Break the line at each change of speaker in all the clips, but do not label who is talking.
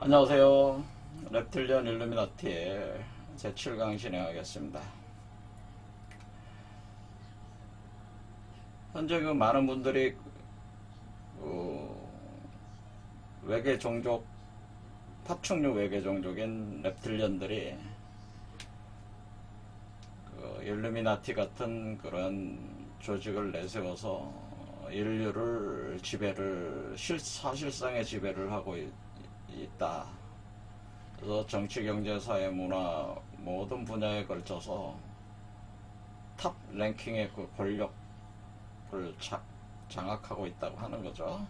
안녕하세요. reptilian 일루미나티의 제7강 진행하겠습니다. 현재 많은 분들이 외계 종족, 파충류 외계 종족인 reptilian들이 일루미나티 같은 그런 조직을 내세워서 인류를 사실상의 지배를 하고 있다. 그래서 정치, 경제, 사회, 문화 모든 분야에 걸쳐서 탑 랭킹의 그 권력을 장악하고 있다고 하는 거죠.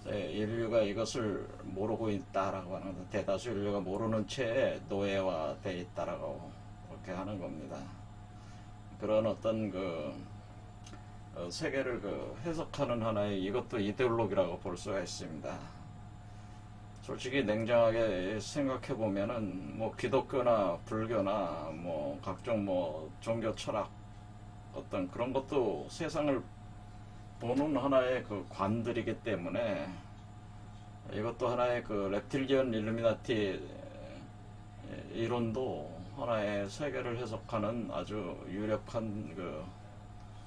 인류가 이것을 모르고 있다라고 하는 거, 대다수 인류가 모르는 채 노예화되어 있다라고 그렇게 하는 겁니다. 그런 어떤 세계를 해석하는 하나의 이것도 이데올로기라고 볼 수가 있습니다. 솔직히 냉정하게 생각해 보면은 기독교나 불교나 각종 종교 철학 어떤 그런 것도 세상을 보는 하나의 관들이기 때문에 이것도 하나의 reptilian 일루미나티 이론도 하나의 세계를 해석하는 아주 유력한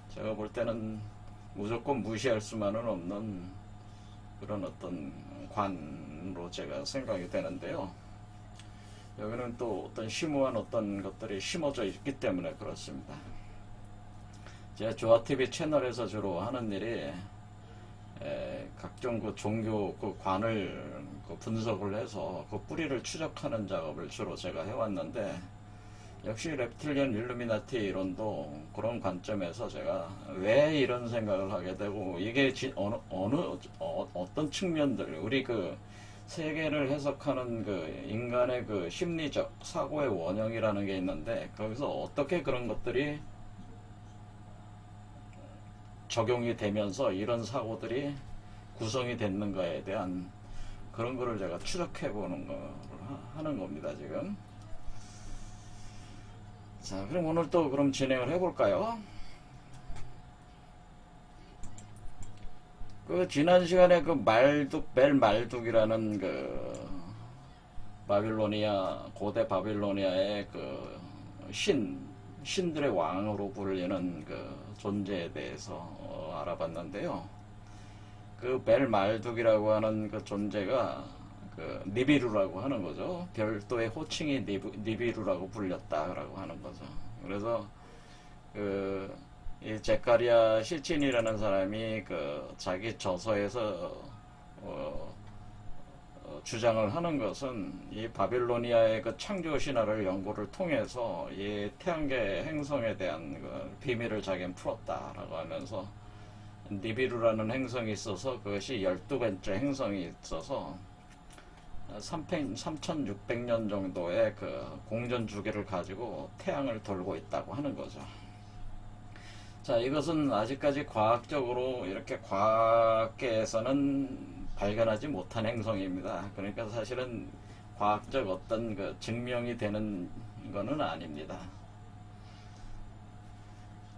제가 볼 때는 무조건 무시할 수만은 없는 그런 어떤 관으로 제가 생각이 되는데요. 여기는 또 어떤 심오한 어떤 것들이 심어져 있기 때문에 그렇습니다. 제가 조아TV 채널에서 주로 하는 일이 각종 종교 관을 분석을 해서 뿌리를 추적하는 작업을 주로 제가 해왔는데, 역시 reptilian 일루미나티 이론도 그런 관점에서 제가 왜 이런 생각을 하게 되고, 이게 어떤 측면들, 우리 세계를 해석하는 인간의 심리적 사고의 원형이라는 게 있는데, 거기서 어떻게 그런 것들이 적용이 되면서 이런 사고들이 구성이 됐는가에 대한 그런 거를 제가 추적해 보는 걸 하는 겁니다, 지금. 자, 그럼 오늘 또 그럼 진행을 해볼까요? 지난 시간에 벨 말둑이라는 고대 바빌로니아의 신들의 왕으로 불리는 존재에 대해서 알아봤는데요. 벨 말둑이라고 하는 존재가 니비루라고 하는 거죠. 별도의 호칭이 니비루라고 불렸다라고 하는 거죠. 그래서 이 제카리아 실진이라는 사람이 자기 저서에서 주장을 하는 것은 이 바빌로니아의 창조 신화를 연구를 통해서 이 태양계 행성에 대한 비밀을 자기는 풀었다라고 하면서, 니비루라는 행성이 있어서 그것이 12번째 행성이 있어서 3600년 정도의 공전 주기를 가지고 태양을 돌고 있다고 하는 거죠. 자, 이것은 아직까지 과학적으로 이렇게 과학계에서는 발견하지 못한 행성입니다. 그러니까 사실은 과학적 어떤 증명이 되는 거는 아닙니다.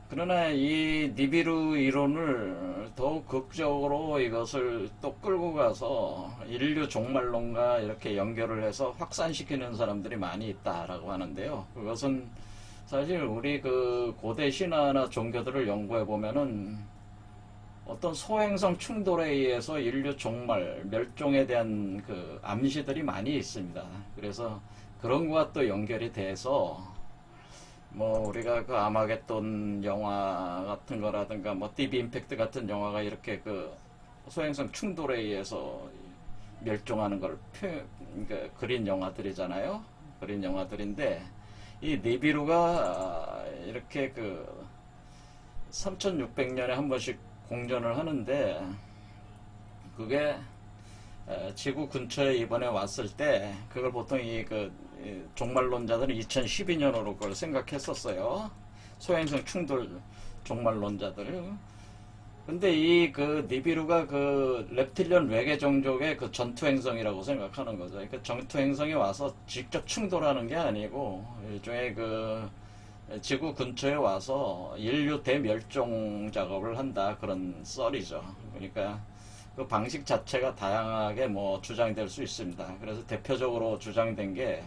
그러나 이 니비루 이론을 더욱 극적으로 이것을 또 끌고 가서 인류 종말론과 이렇게 연결을 해서 확산시키는 사람들이 많이 있다라고 하는데요. 그것은 사실 우리 고대 신화나 종교들을 연구해 보면은 어떤 소행성 충돌에 의해서 인류 종말, 멸종에 대한 암시들이 많이 있습니다. 그래서 그런 것과 또 연결이 돼서 우리가 아마겟돈 영화 같은 거라든가 딥 임팩트 같은 영화가 이렇게 소행성 충돌에 의해서 멸종하는 걸 그린 영화들이잖아요. 그린 영화들인데, 이 니비루가 이렇게 3600년에 한 번씩 공전을 하는데, 그게 지구 근처에 이번에 왔을 때 그걸 보통 이 종말론자들은 2012년으로 그걸 생각했었어요. 소행성 충돌 종말론자들. 근데 이 니비루가 reptilian 외계 종족의 전투행성이라고 생각하는 거죠. 전투행성이 와서 직접 충돌하는 게 아니고 일종의 지구 근처에 와서 인류 대멸종 작업을 한다, 그런 썰이죠. 그러니까 그 방식 자체가 다양하게 뭐 주장될 수 있습니다. 그래서 대표적으로 주장된 게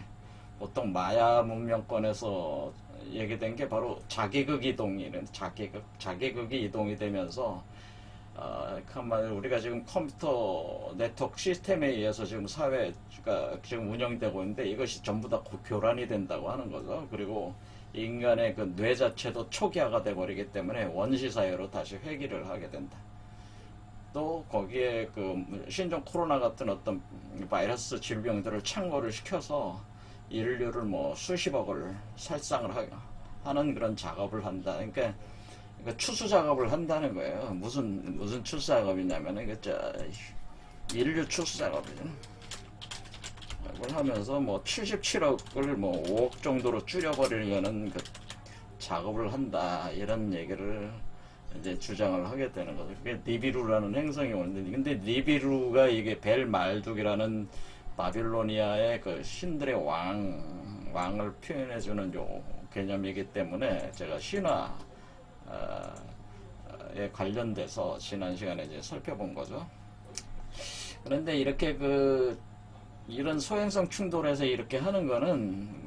보통 마야 문명권에서 얘기된 게 바로 자기극 이동이는 자기극이 이동이 되면서 그 한마디로 우리가 지금 컴퓨터 네트워크 시스템에 의해서 지금 사회가 지금 운영되고 있는데 이것이 전부 다 교란이 된다고 하는 거죠. 그리고 인간의 그 뇌 자체도 초기화가 돼 버리기 때문에 원시 사회로 다시 회귀를 하게 된다. 또 거기에 그 신종 코로나 같은 어떤 바이러스 질병들을 창궐을 시켜서 인류를 뭐 수십억을 살상을 하는 그런 작업을 한다. 그러니까 추수 작업을 한다는 거예요. 무슨 추수 작업이냐면은 인류 추수 작업이죠. 그걸 하면서 뭐 77억을 뭐 5억 정도로 줄여버리려는 그 작업을 한다. 이런 얘기를 이제 주장을 하게 되는 거죠. 그게 니비루라는 행성이 오는데, 근데 니비루가 이게 벨 마르둑이라는 바빌로니아의 그 신들의 왕을 표현해주는 요 개념이기 때문에 제가 신화에 관련돼서 지난 시간에 이제 살펴본 거죠. 그런데 이렇게 이런 소행성 충돌에서 이렇게 하는 거는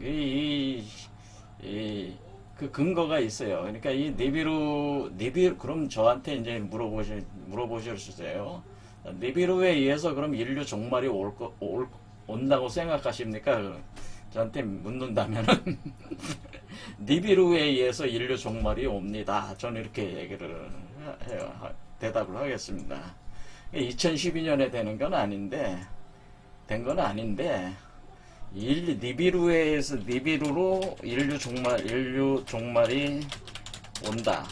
그 근거가 있어요. 그러니까 이 니비루 그럼 저한테 이제 물어보실 수 있어요. 니비루에 의해서 그럼 인류 종말이 온다고 생각하십니까? 저한테 묻는다면은 니비루에 의해서 인류 종말이 옵니다. 저는 이렇게 얘기를 대답을 하겠습니다. 2012년에 된 건 아닌데 니비루로 인류 종말이 온다.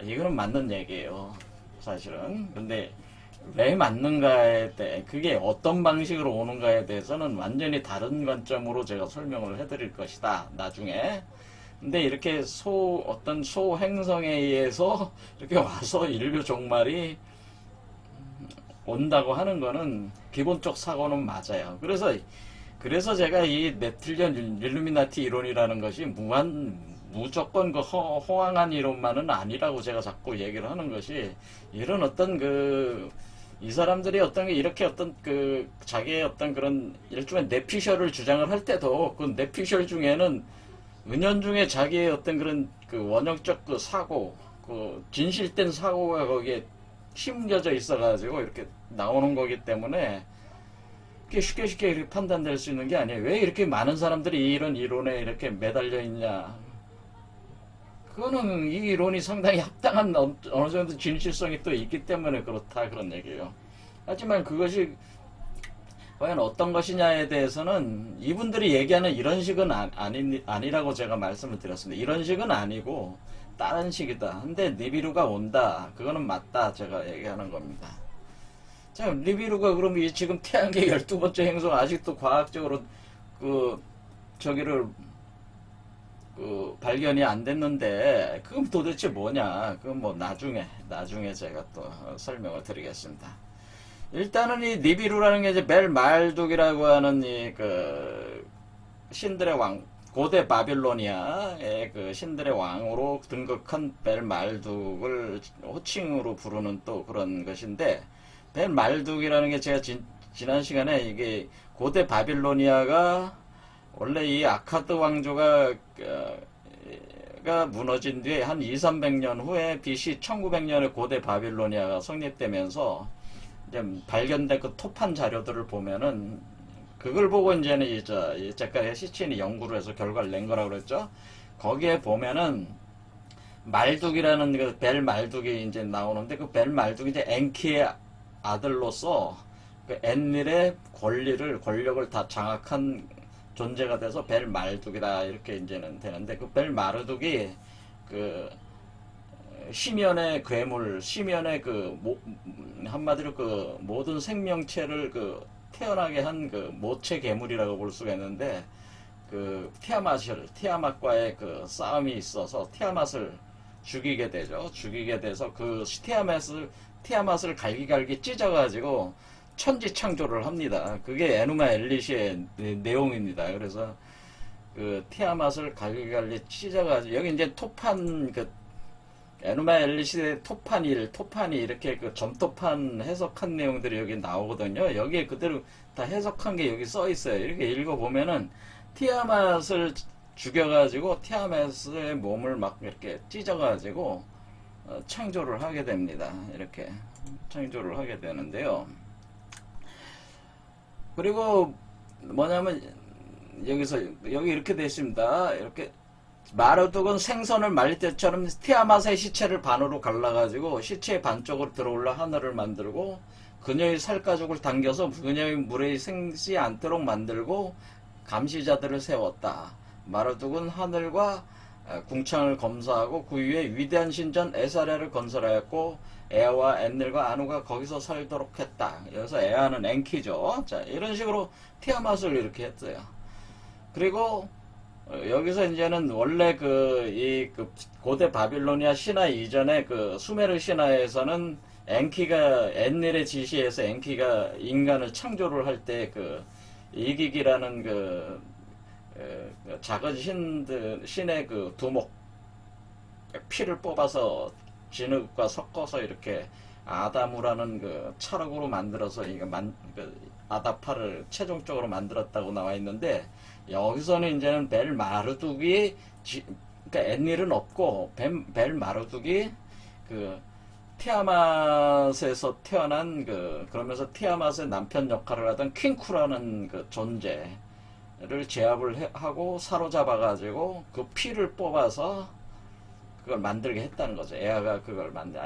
이거는 맞는 얘기예요. 사실은. 근데 왜 맞는가에 대해, 그게 어떤 방식으로 오는가에 대해서는 완전히 다른 관점으로 제가 설명을 해드릴 것이다. 나중에. 근데 이렇게 어떤 소행성에 의해서 이렇게 와서 인류 종말이 온다고 하는 거는 기본적 사고는 맞아요. 그래서 제가 이 넵틸리언 일루미나티 이론이라는 것이 무조건 그 호황한 이론만은 아니라고 제가 자꾸 얘기를 하는 것이, 이런 어떤 이 사람들이 이렇게 자기의 어떤 그런 일종의 뇌피셜을 주장을 할 때도 그 뇌피셜 중에는 은연중에 자기의 어떤 그런 원형적 사고, 진실된 사고가 거기에 심겨져 있어가지고 이렇게 나오는 거기 때문에 쉽게 이렇게 판단될 수 있는 게 아니에요. 왜 이렇게 많은 사람들이 이런 이론에 이렇게 매달려 있냐? 그거는 이 이론이 상당히 합당한 어느 정도 진실성이 또 있기 때문에 그렇다, 그런 얘기예요. 하지만 그것이 과연 어떤 것이냐에 대해서는 이분들이 얘기하는 이런 식은 아니라고 제가 말씀을 드렸습니다. 이런 식은 아니고 다른 식이다. 근데 니비루가 온다. 그거는 맞다. 제가 얘기하는 겁니다. 자, 니비루가 그럼 지금 태양계 12번째 행성 아직도 과학적으로 저기를 발견이 안 됐는데, 그건 도대체 뭐냐? 그건 뭐 나중에 제가 또 설명을 드리겠습니다. 일단은 이 니비루라는 게 이제 벨 말둑이라고 하는 신들의 왕, 고대 바빌로니아의 신들의 왕으로 등극한 벨 말둑을 호칭으로 부르는 또 그런 것인데, 벨 말둑이라는 게 제가 지난 시간에 이게 고대 바빌로니아가 원래 이 아카드 왕조가 무너진 뒤에 한 200~300년 후에 BC 1900년에 고대 바빌로니아가 성립되면서 이제 발견된 그 토판 자료들을 보면은, 그걸 보고 이제는 이 작가의 시친이 연구를 해서 결과를 낸 거라고 그랬죠. 거기에 보면은 말둑이라는 벨 말둑이 이제 나오는데, 그 벨 말둑이 이제 엔키의 아들로서 엔닐의 권력을 다 장악한 존재가 돼서 벨 마르둑이다, 이렇게 이제는 되는데, 그 벨 마르둑이 시면의 괴물, 시면의 한마디로 모든 생명체를 태어나게 한 모체 괴물이라고 볼 수가 있는데, 티아맛과의 싸움이 있어서 티아맛을 죽이게 되죠. 죽이게 돼서 티아맛을 갈기갈기 찢어가지고 천지창조를 합니다. 그게 에누마 엘리시의 내용입니다. 그래서 티아맛을 갈기갈기 찢어가지고, 여기 이제 토판 에누마 엘리시의 토판 1, 토판 2 이렇게 그 점토판 해석한 내용들이 여기 나오거든요. 여기에 그대로 다 해석한 게 여기 써 있어요. 이렇게 읽어보면은 티아맛을 죽여가지고 티아맛의 몸을 막 이렇게 찢어가지고 창조를 하게 됩니다. 이렇게 창조를 하게 되는데요. 그리고 뭐냐면 여기서 여기 이렇게 되어 있습니다. 이렇게 마르둑은 생선을 말릴 때처럼 티아맛의 시체를 반으로 갈라가지고 시체의 반쪽으로 들어올라 하늘을 만들고 그녀의 살가죽을 당겨서 그녀의 물에 생지 않도록 만들고 감시자들을 세웠다. 마르둑은 하늘과 궁창을 검사하고 그 위에 위대한 신전 에사레를 건설하였고 에아와 엔넬과 아누가 거기서 살도록 했다. 여기서 에아는 엔키죠. 자, 이런 식으로 티아맛을 이렇게 했어요. 그리고 여기서 이제는 원래 그 고대 바빌로니아 신화 이전에 그 수메르 신화에서는 엔키가 엔넬의 지시에서 엔키가 인간을 창조를 할 때 그 이기기라는 작은 신의 그 두목 피를 뽑아서 진흙과 섞어서 이렇게 아다무라는 그 철학으로 만들어서 아다파를 최종적으로 만들었다고 나와 있는데 여기서는 이제는 벨 마르둑이 그러니까 엔닐은 없고 벨 마르둑이 그 티아맛에서 태어난 그러면서 티아맛의 남편 역할을 하던 퀸쿠라는 그 존재를 제압을 하고 사로잡아 가지고 그 피를 뽑아서 그걸 만들게 했다는 거죠. 에아가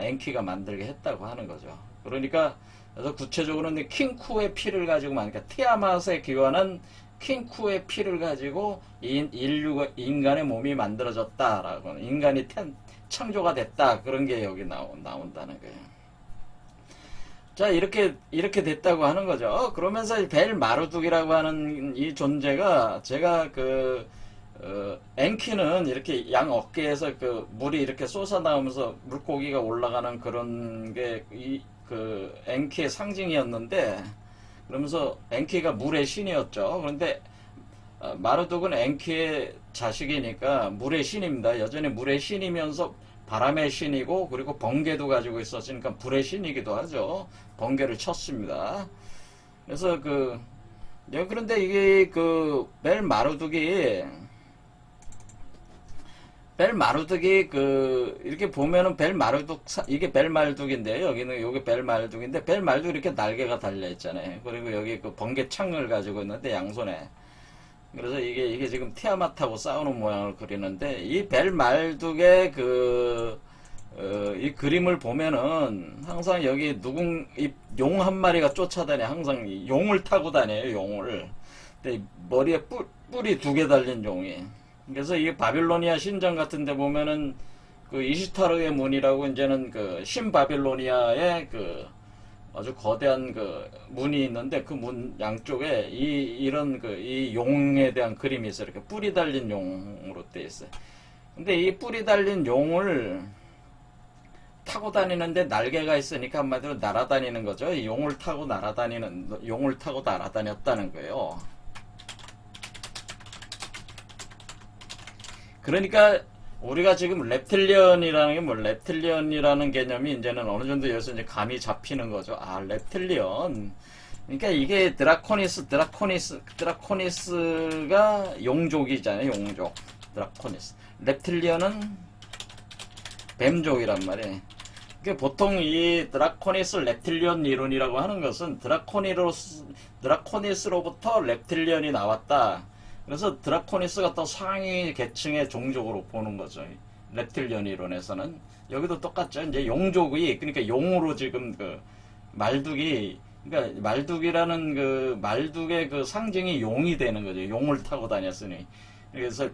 엔키가 만들게 했다고 하는 거죠. 그러니까 그래서 구체적으로는 킹쿠의 피를 가지고 그러니까 티아맛에 기원한 킹쿠의 피를 가지고 인간의 몸이 만들어졌다라고 인간이 창조가 됐다 그런 게 여기 나온다는 거예요. 자 이렇게 됐다고 하는 거죠. 그러면서 벨 마르둑이라고 하는 이 존재가 제가 엔키는 이렇게 양 어깨에서 그 물이 이렇게 쏟아 나오면서 물고기가 올라가는 그런 게 엔키의 상징이었는데 그러면서 엔키가 물의 신이었죠. 그런데 마르둑은 엔키의 자식이니까 물의 신입니다. 여전히 물의 신이면서 바람의 신이고 그리고 번개도 가지고 있었으니까 불의 신이기도 하죠. 번개를 쳤습니다. 그래서 그런데 이게 벨 마르둑이 이렇게 보면은 이게 벨 마르둑인데요. 여기는 요게 벨 마르둑인데 벨 마르둑 이렇게 날개가 달려 있잖아요. 그리고 여기 번개 창을 가지고 있는데 양손에. 그래서 이게 지금 티아맛하고 싸우는 모양을 그리는데 이 벨 마르둑의 이 그림을 보면은 항상 여기 용 한 마리가 쫓아다녀. 항상 용을 타고 다녀요. 용을. 근데 머리에 뿔이 2개 달린 용이. 그래서 이 바빌로니아 신전 같은 데 보면은 이시타르의 문이라고 이제는 신바빌로니아의 아주 거대한 문이 있는데 그 문 양쪽에 이 용에 대한 그림이 있어요. 이렇게 뿔이 달린 용으로 되어 있어요. 근데 이 뿔이 달린 용을 타고 다니는데 날개가 있으니까 한마디로 날아다니는 거죠. 이 용을 타고 날아다녔다는 거예요. 그러니까 우리가 지금 reptilian이라는 개념이 이제는 어느 정도 여기서 이제 감이 잡히는 거죠. 아, reptilian. 그러니까 이게 드라코니스가 용족이잖아요. 용족. 드라코니스. reptilian은 뱀족이란 말이에요. 그러니까 보통 이 드라코니스 reptilian 이론이라고 하는 것은 드라코니스로부터 reptilian이 나왔다. 그래서 드라코니스가 또 상위 계층의 종족으로 보는 거죠. reptilian 이론에서는. 여기도 똑같죠. 이제 용족이, 그러니까 용으로 지금 말둑이, 그러니까 말둑이라는 말둑의 상징이 용이 되는 거죠. 용을 타고 다녔으니. 그래서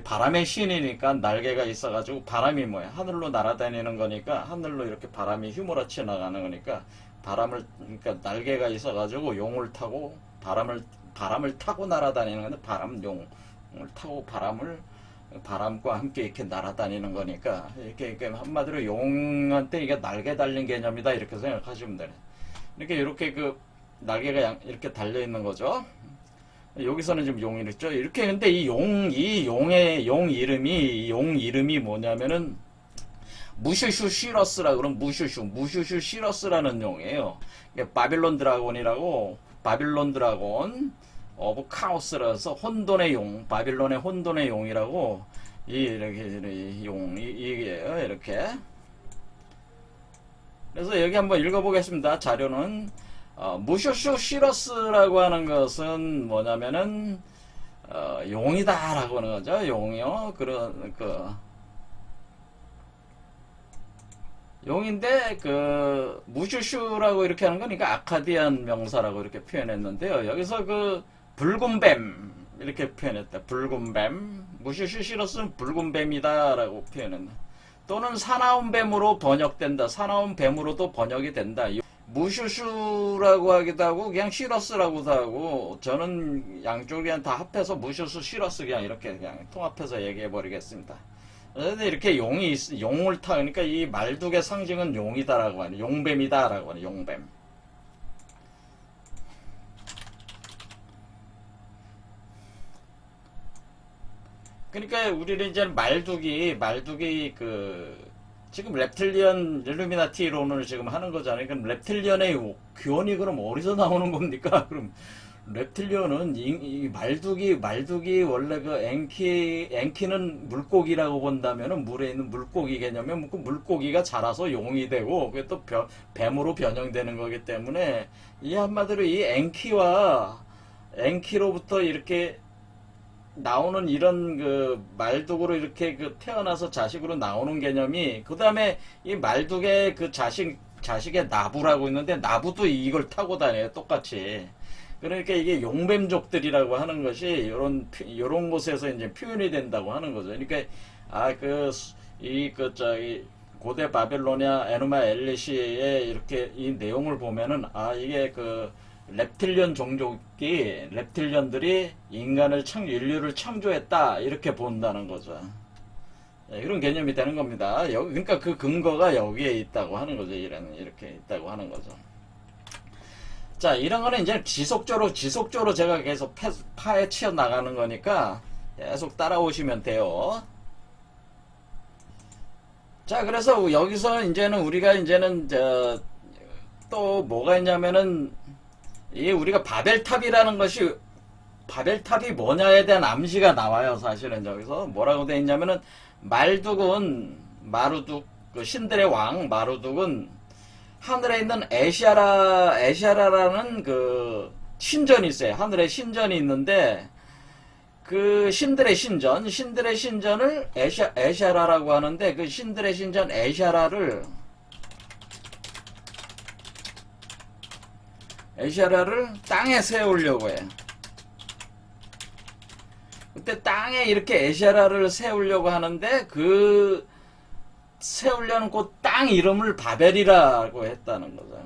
바람의 신이니까 날개가 있어가지고 바람이 뭐야? 하늘로 날아다니는 거니까 하늘로 이렇게 바람이 휘몰아쳐 나가는 거니까 그러니까 날개가 있어가지고 용을 타고 바람을 타고 날아다니는 건데 용을 타고 바람과 함께 이렇게 날아다니는 거니까 이렇게 한마디로 용한테 이게 날개 달린 개념이다 이렇게 생각하시면 돼요. 이렇게 날개가 이렇게 달려 있는 거죠. 여기서는 지금 용이 있죠. 이렇게 근데 용 이름이 뭐냐면은 무슈슈 시러스라 그러면 무슈슈 시러스라는 용이에요. 바빌론 드라곤이라고, 바빌론 드라곤 오브 카오스라서 혼돈의 용, 바빌론의 혼돈의 용이라고, 이렇게 용 이게요, 이렇게. 그래서 여기 한번 읽어보겠습니다. 자료는 무슈슈 시러스라고 하는 것은 뭐냐면은 용이다라고 하는 거죠. 용이요. 그런 용인데 무슈슈라고 이렇게 하는 거니까 아카디안 명사라고 이렇게 표현했는데요. 여기서 붉은 뱀 이렇게 표현했다. 붉은 뱀. 무슈슈 시러스는 붉은 뱀이다라고 표현했나. 또는 사나운 뱀으로 번역된다. 사나운 뱀으로도 번역이 된다. 무슈슈라고 하기도 하고 그냥 시러스라고도 하고, 저는 양쪽이 그냥 다 합해서 무슈슈 시러스 그냥 이렇게 그냥 통합해서 얘기해 버리겠습니다. 이렇게 용을 타니까 이 말뚝의 상징은 용이다라고 하네. 용뱀이다라고 하네. 용뱀. 그러니까 우리는 이제 말뚝이 지금 랩틸리언 일루미나티론을 지금 하는 거잖아요. 그럼 랩틸리언의 교훈이 그럼 어디서 나오는 겁니까? 그럼 reptilion은 이 말뚝이 원래 엔키는 물고기라고 본다면은 물에 있는 물고기 개념이면 그 물고기가 자라서 용이 되고 그게 또 뱀으로 변형되는 거기 때문에 이 한마디로 이 엔키로부터 이렇게 나오는 이런 말뚝으로 이렇게 태어나서 자식으로 나오는 개념이, 그 다음에 이 말뚝의 자식의 나부라고 있는데 나부도 이걸 타고 다녀요. 똑같이. 그러니까 이게 용뱀족들이라고 하는 것이 요런 곳에서 이제 표현이 된다고 하는 거죠. 그러니까 고대 바벨로니아 에누마 엘리시의 이렇게 이 내용을 보면은 이게 reptilian 종족이, reptilian들이 인류를 창조했다 이렇게 본다는 거죠. 이런 개념이 되는 겁니다. 그러니까 그 근거가 여기에 있다고 하는 거죠. 이렇게 있다고 하는 거죠. 자, 이런 거는 이제 지속적으로 제가 계속 파헤쳐 나가는 거니까 계속 따라오시면 돼요. 자, 그래서 여기서 우리가 또 뭐가 있냐면은, 우리가 바벨탑이라는 것이, 바벨탑이 뭐냐에 대한 암시가 나와요. 사실은 여기서 뭐라고 되어 있냐면은, 마루둑, 신들의 왕 마루둑은 하늘에 있는 에시아라라는 신전이 있어요. 하늘에 신전이 있는데, 신들의 신전을 에시아라라고 하는데, 그 신들의 신전 에시아라를 땅에 세우려고 해요. 그때 땅에 이렇게 에시아라를 세우려고 하는데, 세우려는 그 땅 이름을 바벨이라고 했다는 거죠.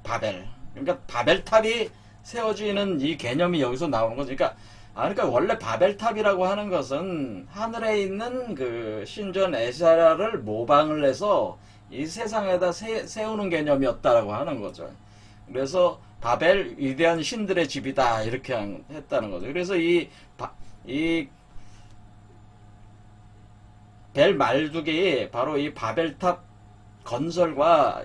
바벨. 그러니까 바벨탑이 세워지는 이 개념이 여기서 나오는 거죠. 그러니까 원래 바벨탑이라고 하는 것은 하늘에 있는 신전 에시아라를 모방을 해서 이 세상에다 세우는 개념이었다라고 하는 거죠. 그래서 바벨, 위대한 신들의 집이다 이렇게 했다는 거죠. 그래서 벨 말뚝이 바로 이 바벨탑 건설과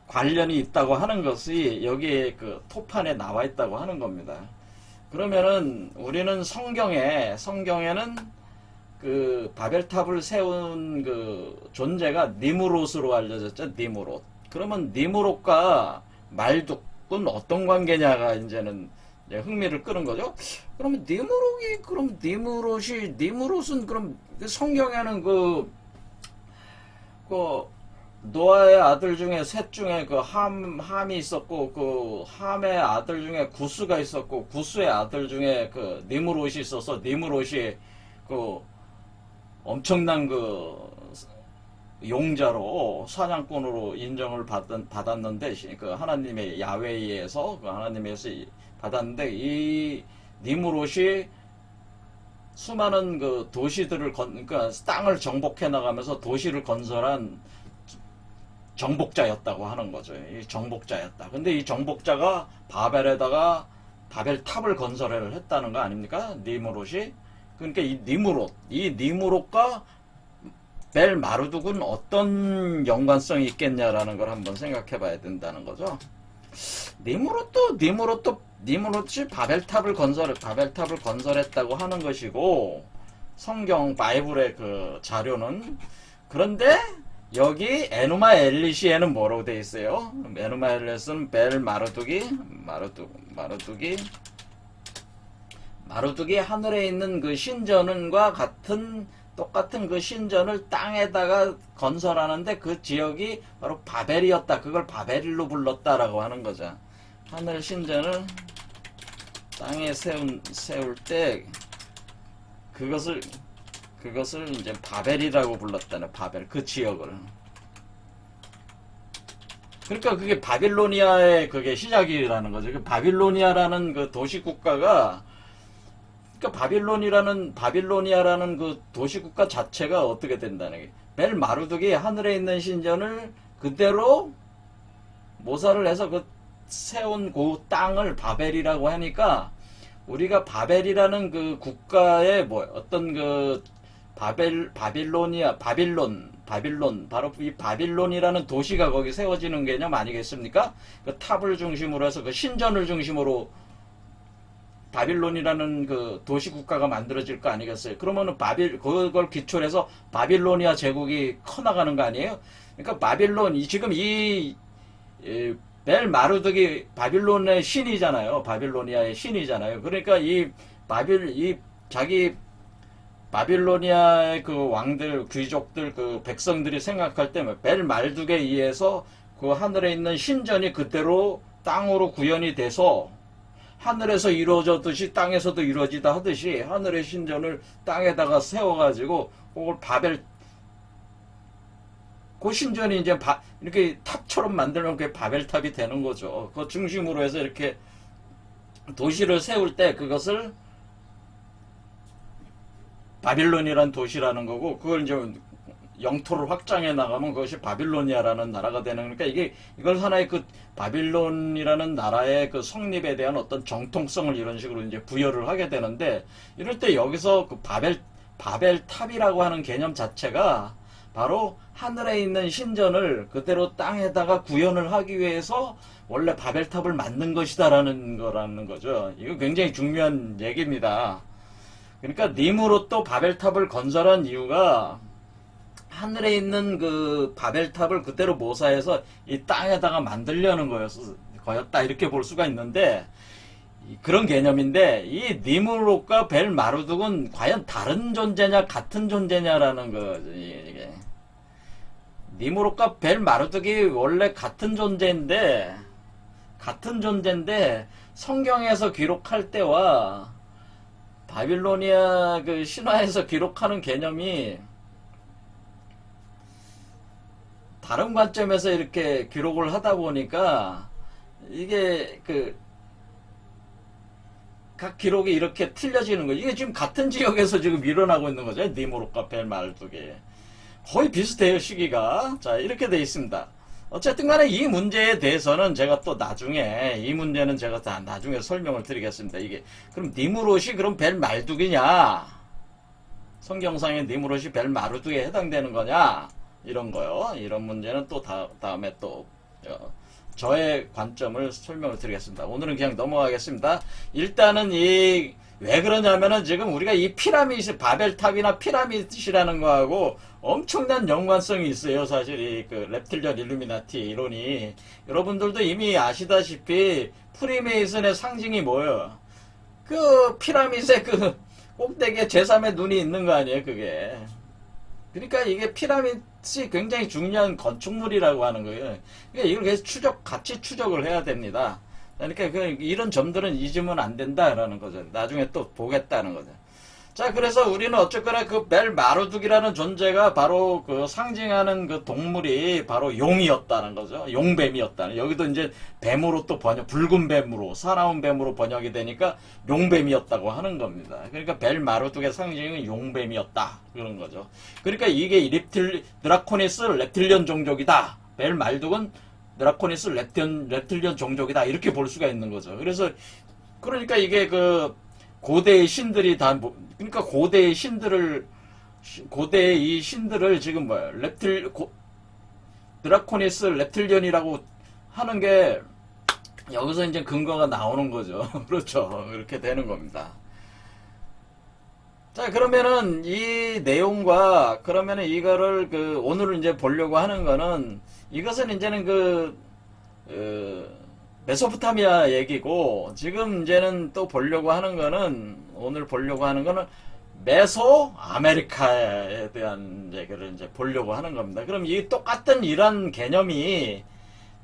관련이 있다고 하는 것이 여기에 토판에 나와 있다고 하는 겁니다. 그러면은 우리는 성경에는 바벨탑을 세운 존재가 니무롯으로 알려졌죠. 니무롯. 그러면 니무롯과 말뚝은 어떤 관계냐가 이제는 흥미를 끄는 거죠. 그러면 니무롯은 그럼 성경에는 노아의 아들 중에 셋 중에 함이 있었고, 함의 아들 중에 구스가 있었고, 구스의 아들 중에 니무롯이 있어서 니무롯이 엄청난 용자로, 사냥꾼으로 인정을 받았는데, 하나님의 야훼에서 받았는데, 이 니무롯이 수많은 도시들을 그러니까 땅을 정복해 나가면서 도시를 건설한 정복자였다고 하는 거죠. 이 정복자였다. 근데 이 정복자가 바벨에다가 바벨탑을 건설을 했다는 거 아닙니까? 니무롯이. 그러니까 이 니무롯과 벨 마르둑은 어떤 연관성이 있겠냐라는 걸 한번 생각해 봐야 된다는 거죠. 니무롯이 바벨탑을 건설했다고 하는 것이고, 성경 바이블의 그 자료는. 그런데 여기 에누마 엘리시에는 뭐라고 돼 있어요? 에누마 엘리시는 벨 마르둑이 하늘에 있는 그 신전과 똑같은 그 신전을 땅에다가 건설하는데 그 지역이 바로 바벨이었다. 그걸 바벨로 불렀다라고 하는 거죠. 하늘 신전을 땅에 세울 때 그것을 이제 바벨이라고 불렀다는, 바벨, 그 지역을. 그러니까 그게 바빌로니아의 그게 시작이라는 거죠. 그 바빌로니아라는 그 도시 국가가, 그러니까 바빌로니아라는 그 도시 국가 자체가 어떻게 된다는 게, 벨 마르둑이 하늘에 있는 신전을 그대로 모사를 해서 그 세운 그 땅을 바벨이라고 하니까, 우리가 바벨이라는 그 국가의 어떤 그 바빌론, 바로 이 바빌론이라는 도시가 거기 세워지는 개념 아니겠습니까? 그 탑을 중심으로 해서 그 신전을 중심으로 바빌론이라는 그 도시 국가가 만들어질 거 아니겠어요? 그러면은 그걸 기초로 해서 바빌로니아 제국이 커나가는 거 아니에요? 그러니까 지금 벨 마르둑이 바빌론의 신이잖아요. 바빌로니아의 신이잖아요. 그러니까 자기 바빌로니아의 그 왕들, 귀족들, 그 백성들이 생각할 때 벨 마르둑에 의해서 그 하늘에 있는 신전이 그대로 땅으로 구현이 돼서 하늘에서 이루어졌듯이 땅에서도 이루어지다 하듯이 하늘의 신전을 땅에다가 세워가지고 그걸 그 신전이 이제 이렇게 탑처럼 만들면 그게 바벨탑이 되는 거죠. 그 중심으로 해서 이렇게 도시를 세울 때 그것을 바빌론이라는 도시라는 거고, 그걸 이제 영토를 확장해 나가면 그것이 바빌로니아라는 나라가 되는, 그러니까 이걸 하나의 그 바빌론이라는 나라의 그 성립에 대한 어떤 정통성을 이런 식으로 이제 부여를 하게 되는데, 이럴 때 여기서 그 바벨탑이라고 하는 개념 자체가 바로 하늘에 있는 신전을 그대로 땅에다가 구현을 하기 위해서 원래 바벨탑을 만든 것이다라는 거죠. 이거 굉장히 중요한 얘기입니다. 그러니까 니무롯도 바벨탑을 건설한 이유가 하늘에 있는 그 바벨탑을 그대로 모사해서 이 땅에다가 만들려는 거였다, 이렇게 볼 수가 있는데, 그런 개념인데, 이 니무롯과 벨 마르둑은 과연 다른 존재냐 같은 존재냐라는 거죠. 이게 니무롯과 벨 마르둑이 원래 같은 존재인데 성경에서 기록할 때와 바빌로니아 그 신화에서 기록하는 개념이 다른 관점에서 이렇게 기록을 하다 보니까 이게 각 기록이 이렇게 틀려지는 거예요. 이게 지금 같은 지역에서 지금 일어나고 있는 거죠. 니무롯과 벨 마르둑이 거의 비슷해요, 시기가. 자, 이렇게 돼 있습니다. 어쨌든 간에 이 문제에 대해서는 제가 또 나중에 설명을 드리겠습니다. 그럼 니무롯이 그럼 벨 마르둑이냐? 성경상의 니무롯이 벨 마르둑에 해당되는 거냐? 이런 거요. 이런 문제는 또 다음에 또 저의 관점을 설명을 드리겠습니다. 오늘은 그냥 넘어가겠습니다. 일단은 왜 그러냐면은 지금 우리가 이 바벨탑이나 피라미드이라는 거하고 엄청난 연관성이 있어요. 사실 그 reptilian 일루미나티 이론이. 여러분들도 이미 아시다시피 프리메이슨의 상징이 뭐예요? 그 피라미드의 그 꼭대기에 제3의 눈이 있는 거 아니에요, 그게. 그러니까 이게 피라미드이 굉장히 중요한 건축물이라고 하는 거예요. 그러니까 이걸 계속 같이 추적을 해야 됩니다. 그러니까 이런 점들은 잊으면 안 된다라는 거죠. 나중에 또 보겠다는 거죠. 자, 그래서 우리는 어쨌거나 그 벨 마르둑이라는 존재가 바로 그 상징하는 그 동물이 바로 용이었다는 거죠. 용뱀이었다는. 여기도 이제 뱀으로 또 붉은 뱀으로, 사나운 뱀으로 번역이 되니까 용뱀이었다고 하는 겁니다. 그러니까 벨 마르둑의 상징은 용뱀이었다. 그런 거죠. 그러니까 이게 드라코니스 렙틸리언 종족이다. 벨 마르둑은 드라코니스 렙틸리언 종족이다. 이렇게 볼 수가 있는 거죠. 그러니까 이게 그 고대의 신들이 그러니까 고대의 신들을 고대의 이 신들을 지금 뭐야 드라코니스 reptilian이라고 하는 게 여기서 이제 근거가 나오는 거죠. 그렇죠. 이렇게 되는 겁니다. 자, 그러면은 이 내용과 그러면은 이거를 오늘 이제 보려고 하는 거는 이것은 이제는 메소포타미아 얘기고 지금 이제는 또 보려고 하는 거는 오늘 보려고 하는 거는 메소 아메리카에 대한 얘기를 이제 보려고 하는 겁니다. 그럼 이 똑같은 이런 개념이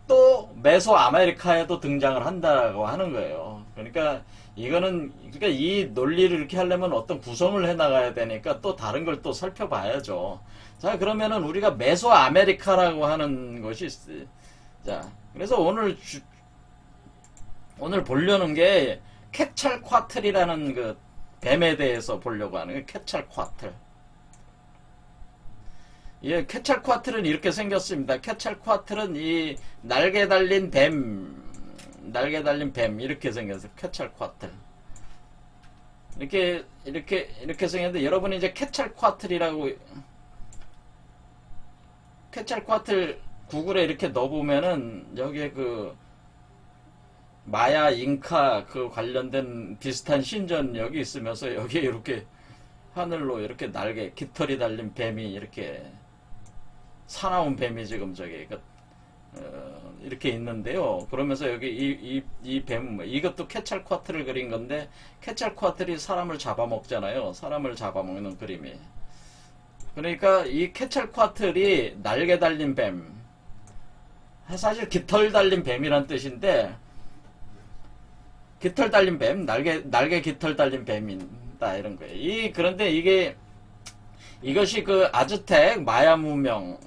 또 메소 아메리카에도 등장을 한다고 하는 거예요. 그러니까 그러니까 이 논리를 이렇게 하려면 어떤 구성을 해 나가야 되니까 또 다른 걸 또 살펴봐야죠. 자, 그러면은 우리가 메소 아메리카라고 하는 것이 있어요. 자, 그래서 오늘 보려는 게 케찰코아틀이라는 그 뱀에 대해서 보려고 하는 게 케찰코아틀. 예, 케찰코아틀은 이렇게 생겼습니다. 케찰코아틀은 이 날개 달린 뱀 이렇게 생겼어요. 케찰코아틀. 이렇게 생겼는데 여러분이 이제 케찰코아틀 구글에 이렇게 넣어보면은 여기에 마야 잉카 관련된 비슷한 신전 여기 있으면서 여기에 이렇게 하늘로 이렇게 날개 깃털이 달린 뱀이 이렇게 사나운 뱀이 지금 이렇게 있는데요. 그러면서 여기 이 뱀, 이것도 케찰코아틀을 그린 건데, 케찰코아틀이 사람을 잡아먹잖아요. 사람을 잡아먹는 그림이. 그러니까 이 케찰코아틀이 날개 달린 뱀, 사실 깃털 달린 뱀이란 뜻인데, 깃털 달린 뱀, 날개 깃털 달린 뱀이다, 이런 거예요. 그런데 이것이 아즈텍 마야 문명의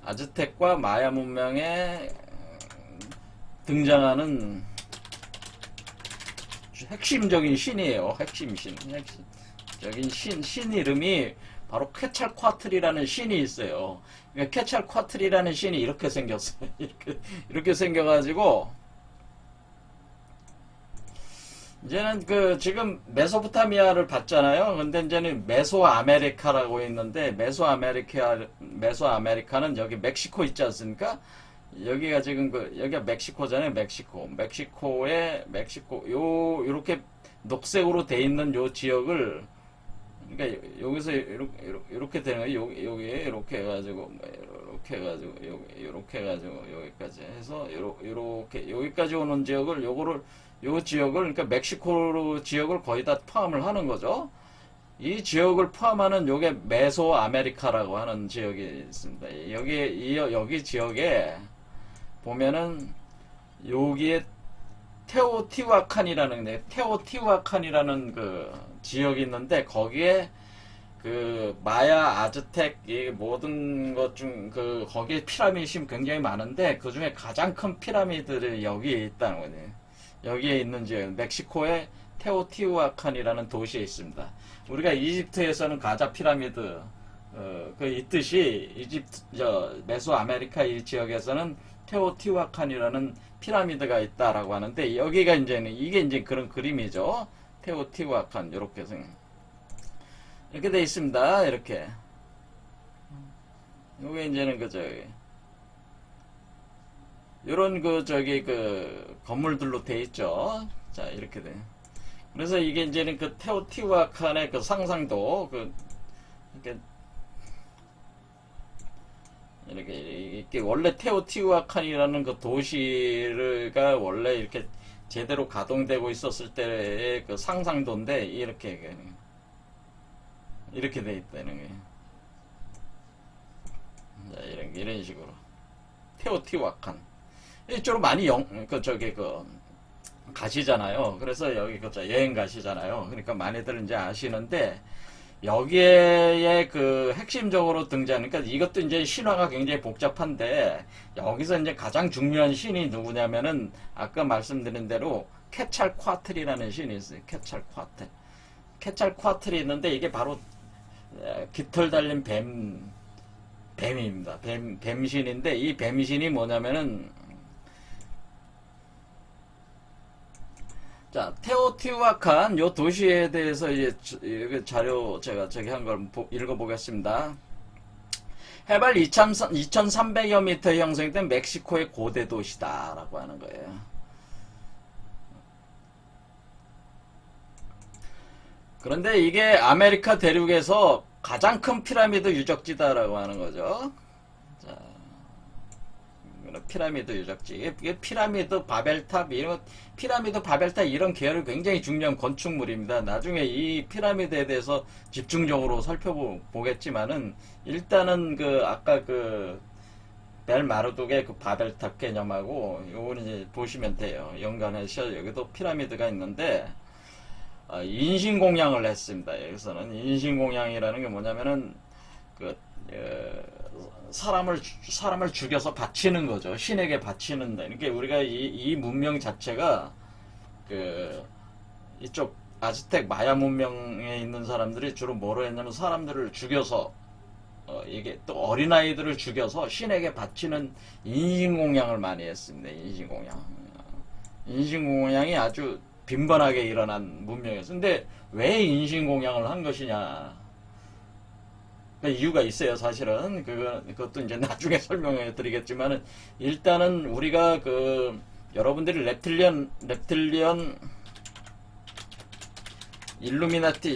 아즈텍과 마야 문명에 등장하는 핵심적인 신이에요. 핵심적인 신 이름이 바로 케찰코아틀이라는 신이 있어요. 그러니까 케찰코아틀이라는 신이 이렇게 생겼어요. 이렇게 생겨가지고 이제는 지금 메소포타미아를 봤잖아요. 근데 이제는 메소아메리카라고 있는데 메소아메리카는 여기 멕시코 있지 않습니까? 여기가 지금 여기가 멕시코잖아요. 멕시코 요렇게 녹색으로 돼 있는 요 지역을 그러니까 여기서 이렇게 되는 거예요. 여기에 이렇게 해가지고 이렇게 해가지고 여기까지 해서 이렇게 여기까지 오는 지역을 요 지역을 그러니까 멕시코 지역을 거의 다 포함을 하는 거죠. 이 지역을 포함하는 요게 메소 아메리카라고 하는 지역이 있습니다. 여기 지역에 보면은 여기에 테오티후아칸이라는 지역이 있는데 거기에 마야 아즈텍 이 모든 것 중 거기에 피라미드이 굉장히 많은데 그 중에 가장 큰 피라미드를 여기에 있다는 거예요. 여기에 있는 지역 멕시코의 테오티후아칸이라는 도시에 있습니다. 우리가 이집트에서는 가자 피라미드 있듯이 메소아메리카 이 지역에서는 테오티후아칸이라는 피라미드가 있다라고 하는데 이게 이제 그런 그림이죠. 테오티후아칸 이렇게 돼 있습니다. 이렇게 요게 이제는 요런 건물들로 돼 있죠. 자, 이렇게 돼. 그래서 이게 이제는 테오티후아칸의 상상도 이렇게 원래 테오티후아칸이라는 도시가 원래 이렇게 제대로 가동되고 있었을 때의 상상도인데 이렇게 돼 있다는 거예요. 자, 이런 식으로 테오티후아칸 이쪽으로 많이 가시잖아요. 그래서 여기 여행 가시잖아요. 그러니까 많이들 이제 아시는데 여기에 핵심적으로 등장하니까 이것도 이제 신화가 굉장히 복잡한데 여기서 이제 가장 중요한 신이 누구냐면은 아까 말씀드린 대로 케찰코아틀이라는 신이 있어요. 케찰코아틀이 있는데 이게 바로 깃털 달린 뱀입니다. 뱀신인데 이 뱀신이 뭐냐면은 자, 테오티후아칸 요 도시에 대해서 이제 여기 자료 제가 저기 한 걸 읽어보겠습니다. 해발 2300여 미터 형성된 멕시코의 고대 도시다라고 하는 거예요. 그런데 이게 아메리카 대륙에서 가장 큰 피라미드 유적지다라고 하는 거죠. 자, 피라미드 유적지. 이게 피라미드, 바벨탑, 피라미드, 바벨탑 이런 계열이 굉장히 중요한 건축물입니다. 나중에 이 피라미드에 대해서 집중적으로 살펴보겠지만은, 일단은 아까 벨마르둑의 바벨탑 개념하고, 요거는 이제 보시면 돼요. 연관해서 여기도 피라미드가 있는데, 인신공양을 했습니다. 여기서는 인신공양이라는 게 뭐냐면은, 사람을 죽여서 바치는 거죠. 신에게 바치는다. 그러니까 우리가 이 문명 자체가 이쪽 아즈텍 마야 문명에 있는 사람들이 주로 뭐로 했냐면 사람들을 죽여서 이게 또 어린아이들을 죽여서 신에게 바치는 인신공양을 많이 했습니다. 인신공양이 아주 빈번하게 일어난 문명이었어요. 근데 왜 인신공양을 한 것이냐? 이유가 있어요, 사실은. 그것도 이제 나중에 설명해 드리겠지만은, 일단은 우리가 여러분들이 reptilian 일루미나티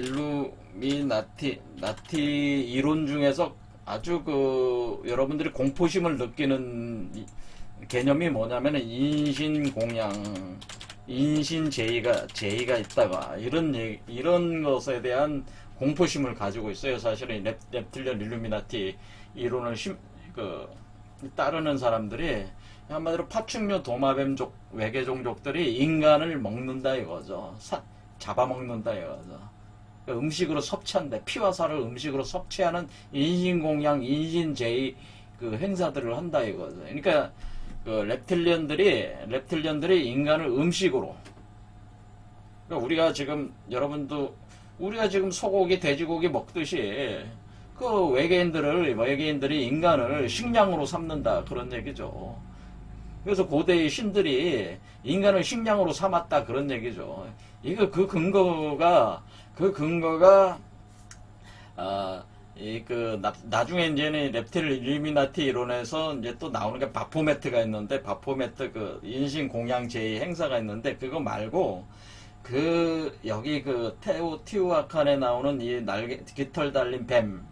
이론 중에서 아주 여러분들이 공포심을 느끼는 개념이 뭐냐면은 인신공양, 제의가 있다가, 이런 것에 대한 공포심을 가지고 있어요. 사실은 reptilian 일루미나티 이론을 따르는 사람들이 한마디로 파충류 도마뱀족 외계종족들이 인간을 먹는다 이거죠. 잡아먹는다 이거죠. 음식으로 섭취한다. 피와 살을 음식으로 섭취하는 인신공양, 인신제의 행사들을 한다 이거죠. 그러니까 reptilian들이 인간을 음식으로, 그러니까 우리가 지금 소고기, 돼지고기 먹듯이 외계인들이 인간을 식량으로 삼는다 그런 얘기죠. 그래서 고대의 신들이 인간을 식량으로 삼았다 그런 얘기죠. 이거 그 근거가 나중에 이제는 reptilian 일루미나티 이론에서 이제 또 나오는 게 바포메트가 있는데, 바포메트 인신공양 제의 행사가 있는데, 그거 말고 여기 테오티후아칸에 나오는 이 깃털 달린 뱀,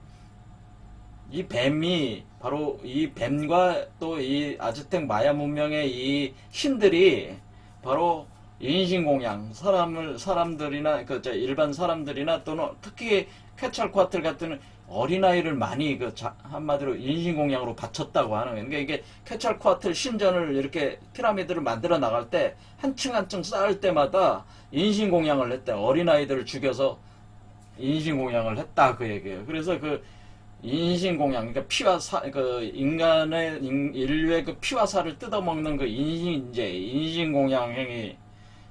이 뱀이 바로 이 뱀과 또 이 아즈텍 마야 문명의 이 신들이 바로 인신공양, 사람들이나 일반 사람들이나 또는 특히 퀘찰코아틀 같은 어린아이를 많이 한마디로 인신공양으로 바쳤다고 하는 거예요. 그러니까 이게 퀘찰코아틀 신전을 이렇게 피라미드를 만들어 나갈 때 한 층 한 층 쌓을 때마다 인신공양을 했다. 어린아이들을 죽여서 인신공양을 했다 그 얘기예요. 그래서 인신공양, 그러니까 인류의 피와 살을 뜯어먹는 인신공양 행위,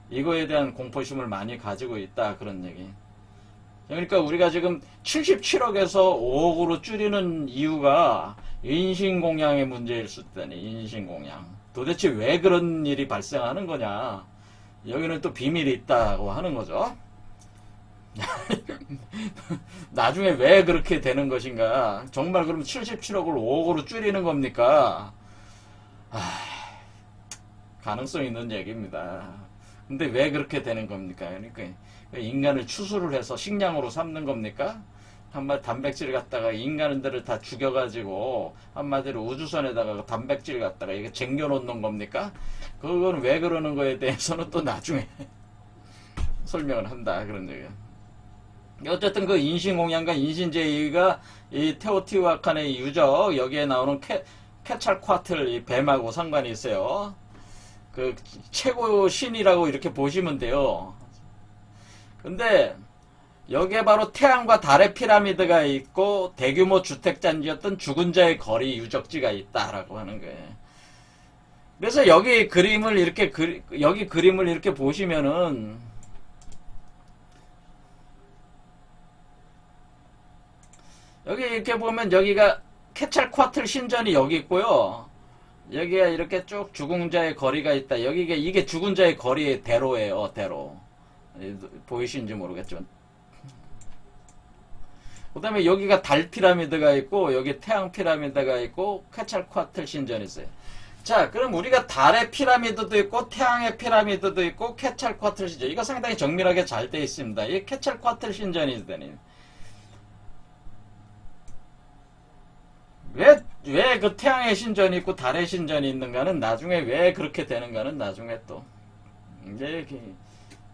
이거에 대한 공포심을 많이 가지고 있다 그런 얘기. 그러니까 우리가 지금 77억에서 5억으로 줄이는 이유가 인신공양의 문제일 수 있다니. 인신공양. 도대체 왜 그런 일이 발생하는 거냐? 여기는 또 비밀이 있다고 하는 거죠. 나중에 왜 그렇게 되는 것인가? 정말 그럼 77억을 5억으로 줄이는 겁니까? 가능성 있는 얘기입니다. 근데 왜 그렇게 되는 겁니까? 그러니까 인간을 추수를 해서 식량으로 삼는 겁니까? 한마디 단백질을 갖다가 인간들을 다 죽여가지고 한마디로 우주선에다가 단백질 갖다가 이게 쟁여놓는 겁니까? 그건 왜 그러는 거에 대해서는 또 나중에 설명을 한다 그런 얘기야. 어쨌든 인신공양과 인신제의가 이 테오티후아칸의 유적, 여기에 나오는 퀘찰코아틀 이 뱀하고 상관이 있어요. 최고 신이라고 이렇게 보시면 돼요. 근데 여기에 바로 태양과 달의 피라미드가 있고 대규모 주택단지였던 죽은 자의 거리 유적지가 있다라고 하는 거예요. 그래서 여기 그림을 이렇게 보시면은 여기 이렇게 보면 여기가 퀘찰코아틀 신전이 여기 있고요. 여기가 이렇게 쭉 죽은 자의 거리가 있다. 여기가 이게 죽은 자의 거리의 대로예요. 대로. 보이시는지 모르겠지만. 그 다음에 여기가 달 피라미드가 있고 여기 태양 피라미드가 있고 퀘찰코아틀 신전이 있어요. 자, 그럼 우리가 달의 피라미드도 있고 태양의 피라미드도 있고 퀘찰코아틀 신전, 이거 상당히 정밀하게 잘 되어 있습니다. 이 퀘찰코아틀 신전이 되니 왜 그 태양의 신전이 있고 달의 신전이 있는가는 나중에, 왜 그렇게 되는가는 나중에 또 이제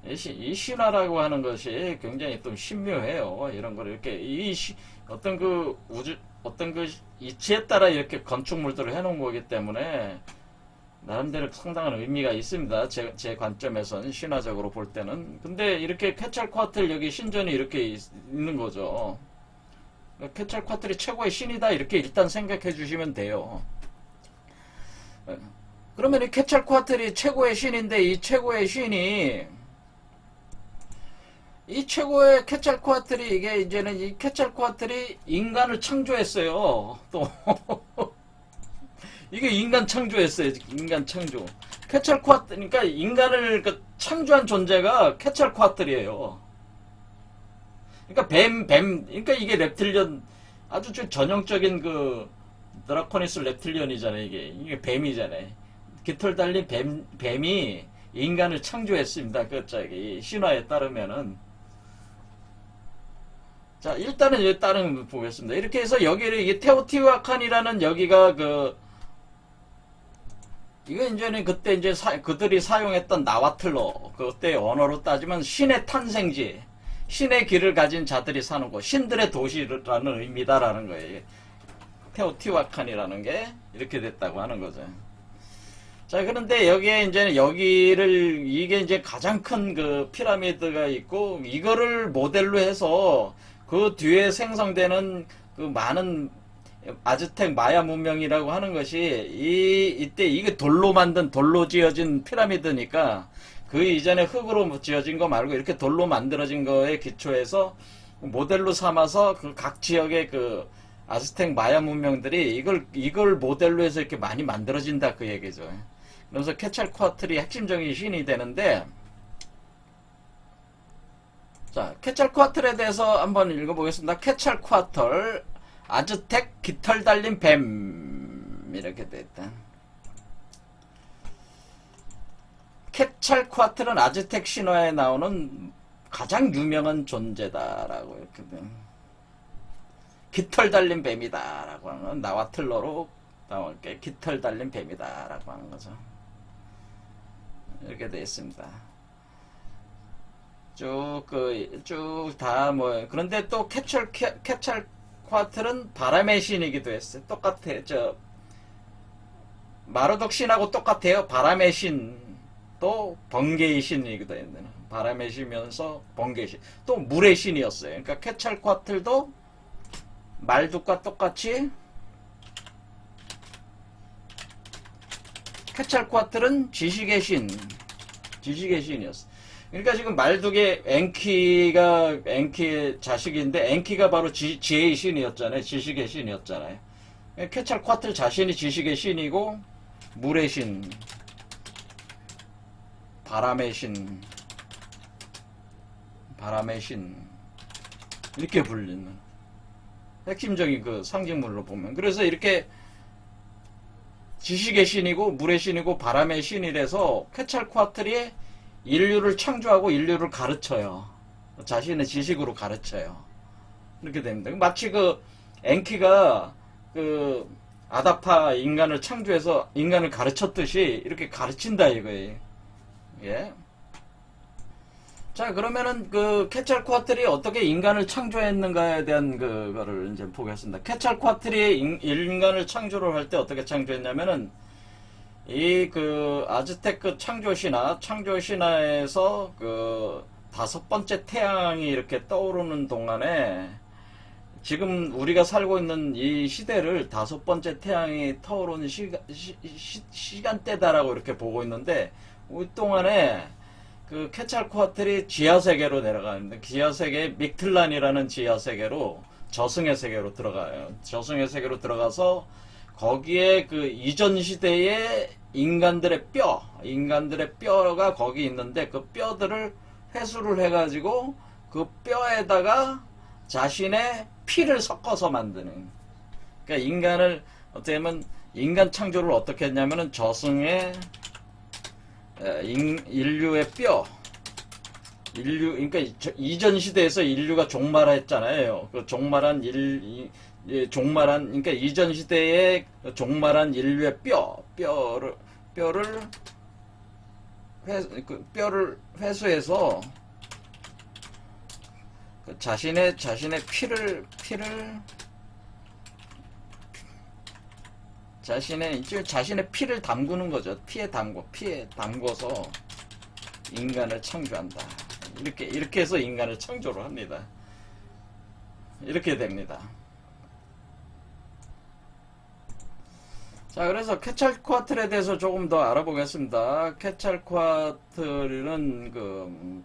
이 신화라고 하는 것이 굉장히 또 신묘해요. 이런 걸 이렇게 어떤 그 어떤 그 이치에 따라 이렇게 건축물들을 해놓은 거기 때문에 나름대로 상당한 의미가 있습니다. 제 관점에서는, 신화적으로 볼 때는. 근데 이렇게 퀘찰코아틀 여기 신전이 이렇게 있는 거죠. 퀘찰코아틀이 최고의 신이다, 이렇게 일단 생각해 주시면 돼요. 그러면 이 퀘찰코아틀이 최고의 신인데, 이 최고의 신이, 이 최고의 퀘찰코아틀이, 이게 이제는 이 퀘찰코아틀이 인간을 창조했어요. 또 이게 인간 창조했어요. 인간 창조. 퀘찰코아틀, 그러니까 인간을 창조한 존재가 퀘찰코아틀이에요. 그러니까 그러니까 이게 reptilian, 아주 전형적인 그 드라코니스 reptilian이잖아요. 이게 뱀이잖아요. 깃털 달린 뱀이 인간을 창조했습니다. 이 신화에 따르면은. 자, 일단은 여기 다른 거 보겠습니다. 이렇게 해서 여기를, 이게 테오티후아칸이라는 여기가 이거 이제는 그때 이제 그들이 사용했던 나와틀로, 그때 언어로 따지면 신의 탄생지, 신의 길을 가진 자들이 사는 곳, 신들의 도시라는 의미다라는 거예요. 테오티후아칸이라는 게 이렇게 됐다고 하는 거죠. 자, 그런데 여기에 이제 이게 이제 가장 큰 그 피라미드가 있고, 이거를 모델로 해서 그 뒤에 생성되는 그 많은 아즈텍 마야 문명이라고 하는 것이 이때 이게 돌로 지어진 피라미드니까, 그 이전에 흙으로 지어진 거 말고 이렇게 돌로 만들어진 거에 기초해서 모델로 삼아서 그 각 지역의 그 아즈텍 마야 문명들이 이걸 모델로 해서 이렇게 많이 만들어진다, 그 얘기죠. 그래서 퀘찰코아틀이 핵심적인 신이 되는데, 자, 퀘찰코아틀에 대해서 한번 읽어보겠습니다. 퀘찰코아틀, 아즈텍 깃털 달린 뱀, 이렇게 됐다. 퀘찰코아틀은 아즈텍 신화에 나오는 가장 유명한 존재다라고 이렇게 된, 깃털 달린 뱀이다라고 하는, 나와틀러로 나올 게 깃털 달린 뱀이다라고 하는 거죠. 이렇게 되어 있습니다. 쭉 다 그런데 또 퀘찰코아틀은 바람의 신이기도 했어요. 똑같아요. 마르독 신하고 똑같아요. 바람의 신, 또 번개의 신이기도 했는데, 바람의 신이면서 번개의 신, 또 물의 신이었어요. 그러니까 퀘찰코아틀도 말둑과 똑같이, 퀘찰코아틀은 지식의 신이었어. 그러니까 지금 말둑의 엔키의 자식인데, 엔키가 바로 지혜의 신이었잖아요. 지식의 신이었잖아요. 퀘찰코아틀 자신이 지식의 신이고, 물의 신, 바람의 신, 이렇게 불리는 핵심적인 그 상징물로 보면. 그래서 이렇게 지식의 신이고 물의 신이고 바람의 신이라서 퀘찰코아틀이 인류를 창조하고 인류를 가르쳐요. 자신의 지식으로 가르쳐요. 이렇게 됩니다. 마치 그 엔키가 그 아다파 인간을 창조해서 인간을 가르쳤듯이 이렇게 가르친다 이거예요. 예. 자, 그러면은 그 퀘찰코아틀이 어떻게 인간을 창조했는가에 대한 그거를 이제 보겠습니다. 퀘찰코아틀이 인간을 창조를 할 때 어떻게 창조했냐면은, 이 그 아즈텍 그 창조신화에서 그 5번째 태양이 이렇게 떠오르는 동안에, 지금 우리가 살고 있는 이 시대를 5번째 태양이 떠오르는 시간대다라고 이렇게 보고 있는데, 이 동안에 그 퀘찰코아틀이 지하세계로 내려가는데, 지하세계 믹틀란이라는 지하세계로, 저승의 세계로 들어가요. 저승의 세계로 들어가서 거기에 그 이전 시대의 인간들의 뼈가 거기 있는데 그 뼈들을 회수를 해가지고 그 뼈에다가 자신의 피를 섞어서 만드는. 그러니까 인간을 어떻게 하면 인간 창조를 어떻게 했냐면은 저승의 인류의 그러니까 이전 시대에서 인류가 종말했잖아요. 그 그러니까 이전 시대의 종말한 인류의 뼈를 회수해서 그 자신의 자신의 피를 담그는 거죠. 피에 담궈서 인간을 창조한다. 이렇게 해서 인간을 창조를 합니다. 이렇게 됩니다. 자, 그래서 케찰코아틀에 대해서 조금 더 알아보겠습니다. 케찰코아틀은 그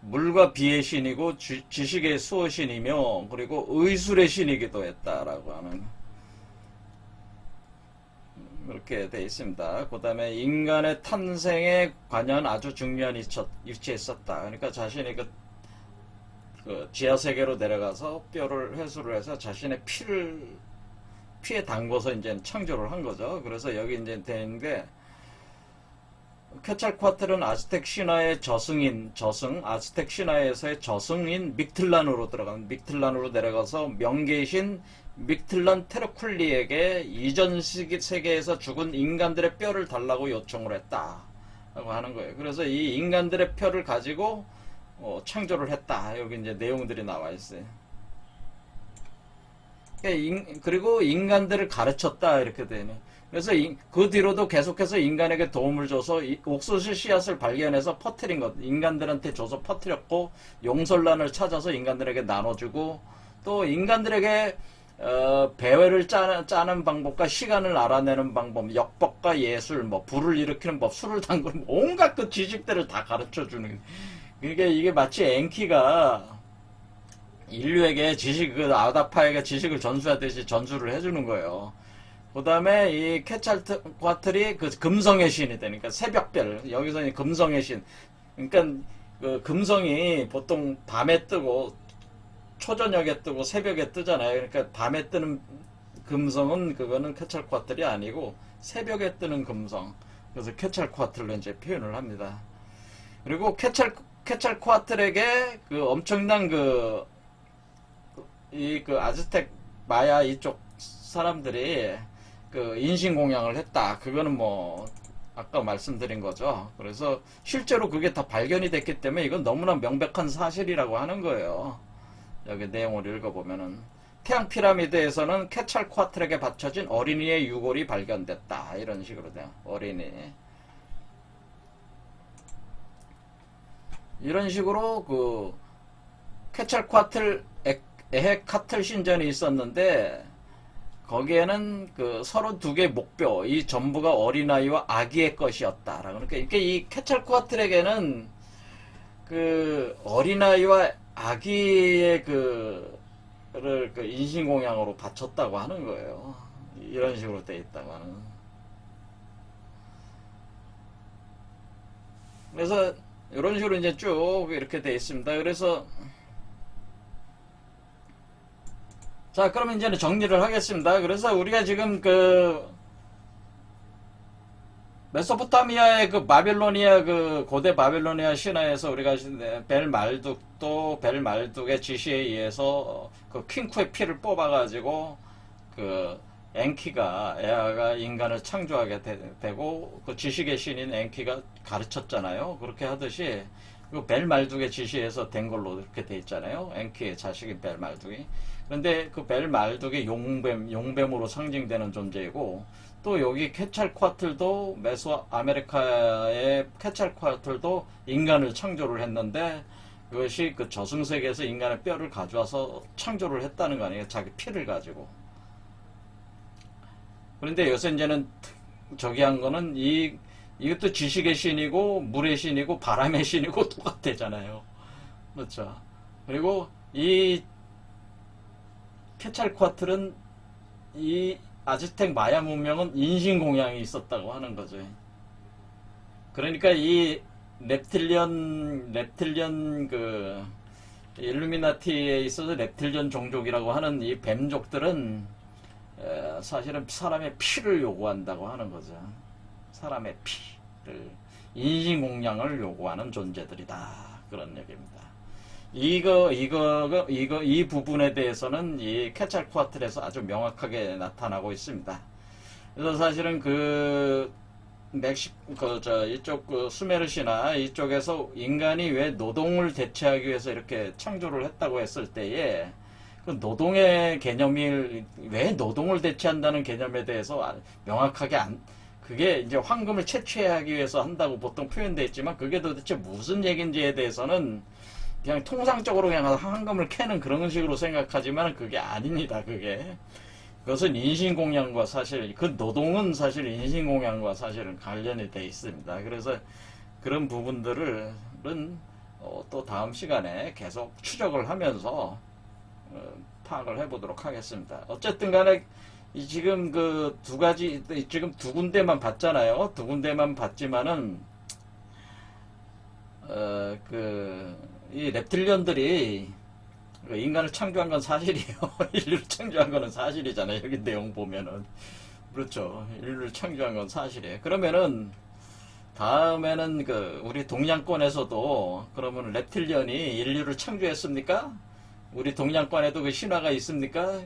물과 비의 신이고 지식의 수호신이며 그리고 의술의 신이기도 했다라고 하는 그렇게 되어 있습니다. 그 다음에 인간의 탄생에 관여한 아주 중요한 위치에 있었다. 그러니까 자신이 그 지하세계로 내려가서 뼈를 회수를 해서 자신의 피에 담궈서 이제 창조를 한 거죠. 그래서 여기 이제 되는 게 케찰코아틀은 아즈텍 신화의 아즈텍 신화에서의 저승인 믹틀란으로 내려가서 명계이신 믹틀란 테르쿨리에게 이전 세계에서 죽은 인간들의 뼈를 달라고 요청을 했다라고 하는 거예요. 그래서 이 인간들의 뼈를 가지고 창조를 했다. 여기 이제 내용들이 나와 있어요. 그리고 인간들을 가르쳤다 이렇게 되네. 그래서 그 뒤로도 계속해서 인간에게 도움을 줘서 옥수수 씨앗을 발견해서 퍼뜨린 것, 인간들한테 줘서 퍼뜨렸고 용설란을 찾아서 인간들에게 나눠주고 또 인간들에게 배회를 짜는 방법과 시간을 알아내는 방법, 역법과 예술, 뭐 불을 일으키는 법, 술을 담그는 온갖 그 지식들을 다 가르쳐주는. 그러니까 이게 마치 엔키가 인류에게 아다파에게 지식을 전수하듯이 전수를 해주는 거예요. 그 다음에 이 케찰코아틀이 그 금성의 신이 되니까 새벽별, 여기서 금성의 신. 그러니까 그 금성이 보통 밤에 뜨고 초저녁에 뜨고 새벽에 뜨잖아요. 그러니까 밤에 뜨는 금성은 그거는 케찰코아틀이 아니고 새벽에 뜨는 금성. 그래서 케찰코아틀로 이제 표현을 합니다. 그리고 케찰코아틀에게 그 엄청난 그 아즈텍 마야 이쪽 사람들이 그 인신공양을 했다. 그거는 뭐 아까 말씀드린 거죠. 그래서 실제로 그게 다 발견이 됐기 때문에 이건 너무나 명백한 사실이라고 하는 거예요. 여기 내용을 읽어보면은 태양 피라미드에서는 케찰코아틀에게 바쳐진 어린이의 유골이 발견됐다. 이런 식으로 돼요. 어린이. 이런 식으로 그 케찰코아틀 에헤카틀 신전이 있었는데 거기에는 그 32개 목뼈, 이 전부가 어린아이와 아기의 것이었다. 그러니까 이 케찰코아틀에게는 그 어린아이와 아기의 그를 그 인신공양으로 바쳤다고 하는 거예요. 이런 식으로 돼 있다고 하는. 그래서 이런 식으로 이제 쭉 이렇게 돼 있습니다. 그래서 자, 그러면 이제는 정리를 하겠습니다. 그래서 우리가 지금 그 메소포타미아의 그 바빌로니아 그 고대 바빌로니아 신화에서 우리가 벨말둑의 지시에 의해서 그 퀸쿠의 피를 뽑아가지고 그 에아가 인간을 창조하게 되고 그 지식의 신인 엔키가 가르쳤잖아요. 그렇게 하듯이 그 벨말둑의 지시에서 된 걸로 이렇게 돼 있잖아요. 엔키의 자식인 벨말둑이. 그런데 그 벨말둑이 용뱀으로 상징되는 존재이고 또 여기 케찰코아틀도 메소아메리카의 케찰코아틀도 인간을 창조를 했는데 그것이 그 저승세계에서 인간의 뼈를 가져와서 창조를 했다는 거 아니에요. 자기 피를 가지고. 그런데 요새 이제는 저기 한 거는 이것도 지식의 신이고 물의 신이고 바람의 신이고 똑같대잖아요. 그렇죠. 그리고 이 케찰코아틀은 이 아즈텍 마야 문명은 인신공양이 있었다고 하는 거죠. 그러니까 이 reptilian 그 일루미나티에 있어서 reptilian 종족이라고 하는 이 뱀족들은 사실은 사람의 피를 요구한다고 하는 거죠. 사람의 피를, 인신공양을 요구하는 존재들이다. 그런 얘기입니다. 이 부분에 대해서는 이 케찰코아틀에서 아주 명확하게 나타나고 있습니다. 그래서 사실은 이쪽 수메르시나 이쪽에서 인간이 왜 노동을 대체하기 위해서 이렇게 창조를 했다고 했을 때에 그 노동의 개념이 왜 노동을 대체한다는 개념에 대해서 명확하게 그게 이제 황금을 채취하기 위해서 한다고 보통 표현되어 있지만 그게 도대체 무슨 얘기인지에 대해서는 그냥 통상적으로 그냥 황금을 캐는 그런 식으로 생각하지만 그게 아닙니다. 그것은 인신공양과 사실 그 노동은 사실 인신공양과 사실은 관련이 돼 있습니다. 그래서 그런 부분들은 또 다음 시간에 계속 추적을 하면서 파악을 해보도록 하겠습니다. 어쨌든 간에 지금 그 두 가지, 지금 두 군데만 봤잖아요. 두 군데만 봤지만은, 이 reptilian들이 인간을 창조한 건 사실이에요. 인류를 창조한 거는 사실이잖아요. 여기 내용 보면은. 그렇죠. 인류를 창조한 건 사실이에요. 그러면은, 다음에는 우리 동양권에서도, 그러면 reptilian이 인류를 창조했습니까? 우리 동양권에도 그 신화가 있습니까?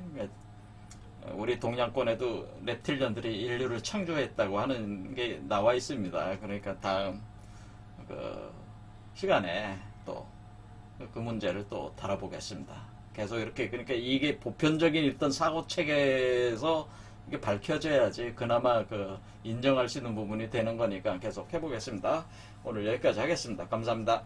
우리 동양권에도 reptilian들이 인류를 창조했다고 하는 게 나와 있습니다. 그러니까 다음 시간에 또 그 문제를 또 다뤄보겠습니다. 계속 이렇게, 그러니까 이게 보편적인 어떤 사고 체계에서 이게 밝혀져야지 그나마 인정할 수 있는 부분이 되는 거니까 계속 해보겠습니다. 오늘 여기까지 하겠습니다. 감사합니다.